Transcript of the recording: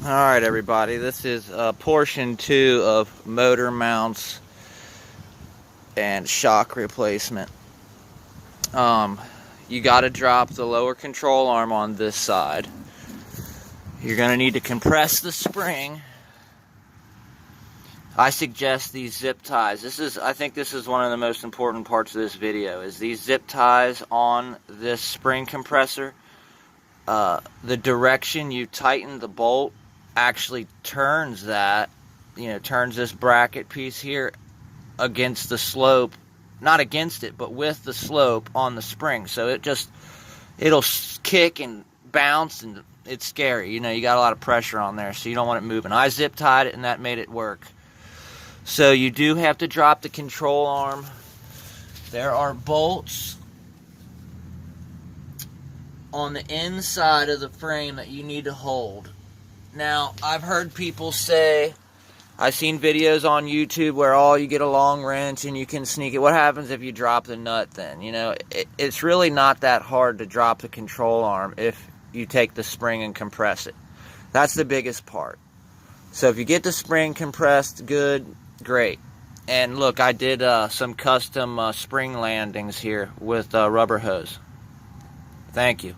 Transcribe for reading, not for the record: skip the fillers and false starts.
Alright everybody, this is portion 2 of motor mounts and shock replacement. You got to drop the lower control arm on this side. You're going to need to compress the spring. I suggest these zip ties. I think this is one of the most important parts of this video, is these zip ties on this spring compressor. The direction you tighten the bolt actually turns turns this bracket piece here against the slope, not against it, but with the slope on the spring. So it'll kick and bounce, and it's scary. You got a lot of pressure on there, so you don't want it moving. I zip tied it, and that made it work. So you do have to drop the control arm. There are bolts on the inside of the frame that you need to hold. Now, I've heard people say, I've seen videos on YouTube where, you get a long wrench and you can sneak it. What happens if you drop the nut then? It's really not that hard to drop the control arm if you take the spring and compress it. That's the biggest part. So if you get the spring compressed good, great. And look, I did some custom spring landings here with rubber hose. Thank you.